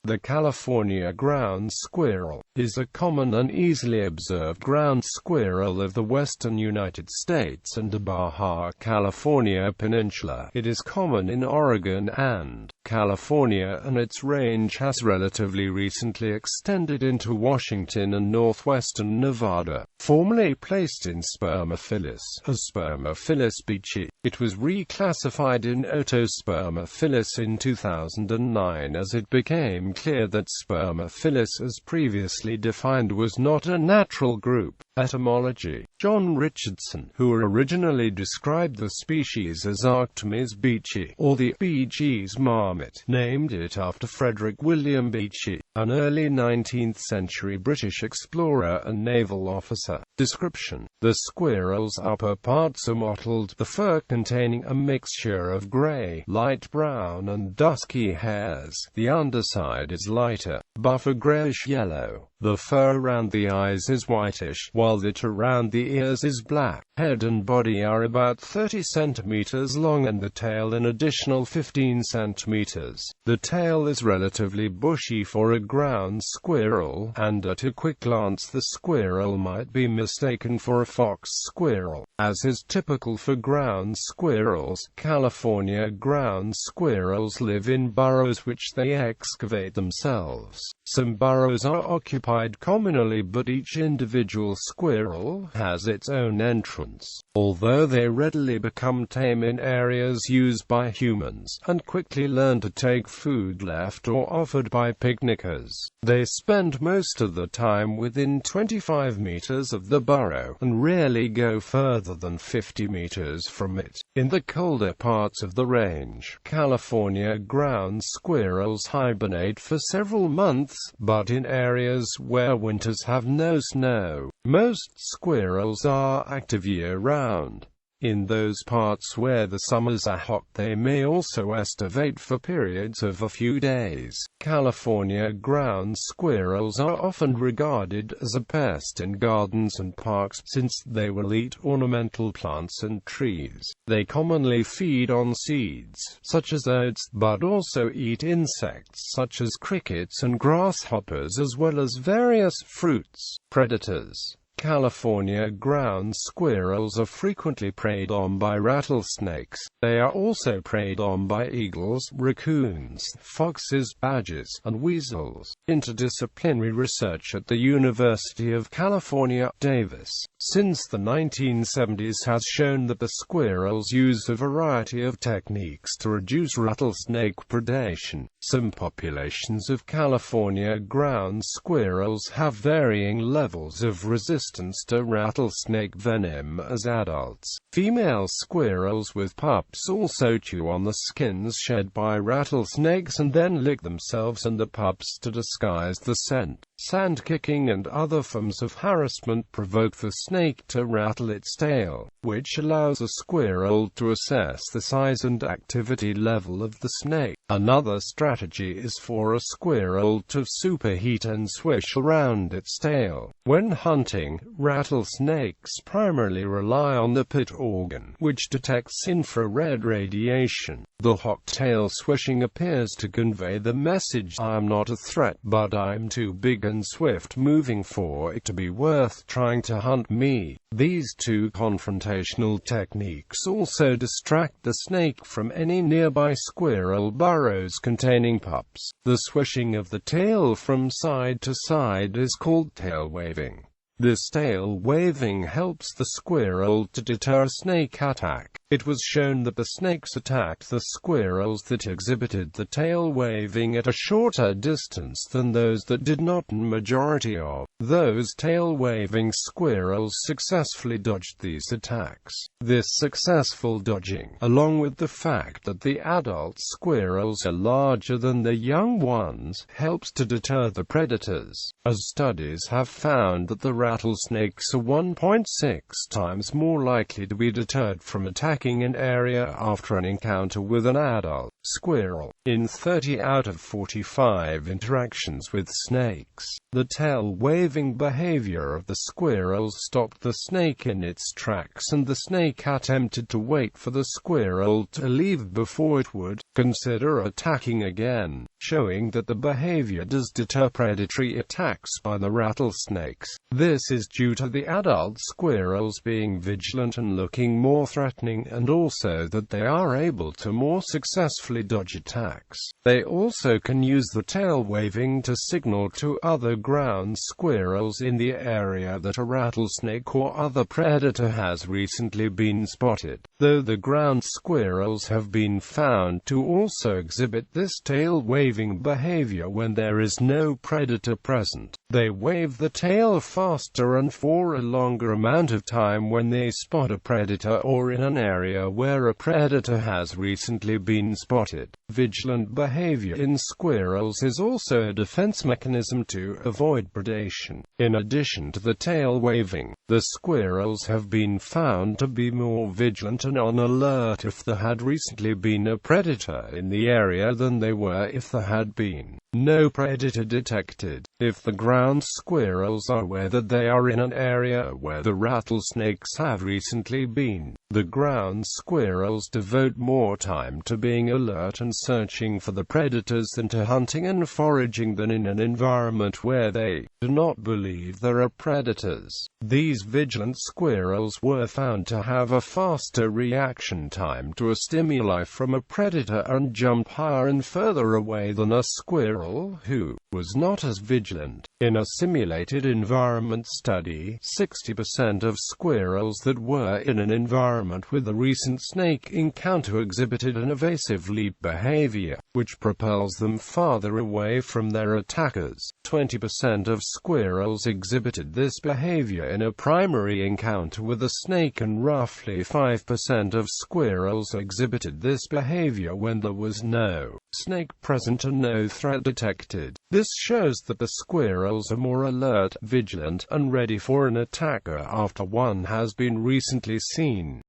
The California ground squirrel is a common and easily observed ground squirrel of the western United States and the Baja California Peninsula. It is common in Oregon and California, and its range has relatively recently extended into Washington and northwestern Nevada. Formerly placed in Spermophilus, a Spermophilus beecheyi, it was reclassified in Otospermophilus in 2009 as it became clear that Spermophilus as previously defined was not a natural group. Etymology. John Richardson, who originally described the species as Arctomys beecheyi, or the beecheyi's marmot, named it after Frederick William Beechey, an early 19th century British explorer and naval officer. Description. The squirrel's upper parts are mottled, the fur containing a mixture of gray, light brown and dusky hairs. The underside is lighter, buffer grayish-yellow. The fur around the eyes is whitish, while that around the ears is black. Head and body are about 30 centimeters long and the tail an additional 15 centimeters. The tail is relatively bushy for a ground squirrel, and at a quick glance the squirrel might be mistaken for a fox squirrel. As is typical for ground squirrels, California ground squirrels live in burrows which they excavate themselves. Some burrows are occupied communally, but each individual squirrel has its own entrance. Although they readily become tame in areas used by humans, and quickly learn to take food left or offered by picnickers, they spend most of the time within 25 meters of the burrow, and rarely go further than 50 meters from it. In the colder parts of the range, California ground squirrels hibernate for several months, but in areas where winters have no snow, most squirrels are active year-round. In those parts where the summers are hot, they may also estivate for periods of a few days. California ground squirrels are often regarded as a pest in gardens and parks, since they will eat ornamental plants and trees. They commonly feed on seeds, such as oats, but also eat insects such as crickets and grasshoppers, as well as various fruits. Predators. California ground squirrels are frequently preyed on by rattlesnakes. They are also preyed on by eagles, raccoons, foxes, badgers, and weasels. Interdisciplinary research at the University of California, Davis, since the 1970s has shown that the squirrels use a variety of techniques to reduce rattlesnake predation. Some populations of California ground squirrels have varying levels of resistance to rattlesnake venom as adults. Female squirrels with pups also chew on the skins shed by rattlesnakes and then lick themselves and the pups to disguise the scent. Sand kicking and other forms of harassment provoke the snake to rattle its tail, which allows a squirrel to assess the size and activity level of the snake. Another strategy is for a squirrel to superheat and swish around its tail. When hunting, rattlesnakes primarily rely on the pit organ, which detects infrared radiation. The hot tail swishing appears to convey the message, "I'm not a threat, but I'm too big and swift-moving for it to be worth trying to hunt me." These two confrontational techniques also distract the snake from any nearby squirrel burrows containing pups. The swishing of the tail from side to side is called tail waving. This tail waving helps the squirrel to deter a snake attack. It was shown that the snakes attacked the squirrels that exhibited the tail waving at a shorter distance than those that did not. Majority of those tail waving squirrels successfully dodged these attacks. This successful dodging, along with the fact that the adult squirrels are larger than the young ones, helps to deter the predators, as studies have found that the rattlesnakes are 1.6 times more likely to be deterred from attacking an area after an encounter with an adult. Squirrel. In 30 out of 45 interactions with snakes, the tail-waving behavior of the squirrel stopped the snake in its tracks, and the snake attempted to wait for the squirrel to leave before it would consider attacking again, showing that the behavior does deter predatory attacks by the rattlesnakes. This is due to the adult squirrels being vigilant and looking more threatening, and also that they are able to more successfully dodge attacks. They also can use the tail waving to signal to other ground squirrels in the area that a rattlesnake or other predator has recently been spotted, though the ground squirrels have been found to also exhibit this tail waving behavior when there is no predator present. They wave the tail faster and for a longer amount of time when they spot a predator or in an area where a predator has recently been spotted. Vigilant behavior in squirrels is also a defense mechanism to avoid predation. In addition to the tail waving, the squirrels have been found to be more vigilant and on alert if there had recently been a predator in the area than they were if there had been no predator detected. If the ground squirrels are aware that they are in an area where the rattlesnakes have recently been, the ground squirrels devote more time to being alert and searching for the predators than to hunting and foraging than in an environment where they do not believe there are predators. These vigilant squirrels were found to have a faster reaction time to a stimuli from a predator and jump higher and further away than a squirrel who was not as vigilant. In a simulated environment study, 60% of squirrels that were in an environment with a recent snake encounter exhibited an evasive leap behavior, which propels them farther away from their attackers. 20% of squirrels exhibited this behavior in a primary encounter with a snake, and roughly 5% of squirrels exhibited this behavior when there was no snake present and no threat detected. This shows that the squirrels are more alert, vigilant, and ready for an attacker after one has been recently seen.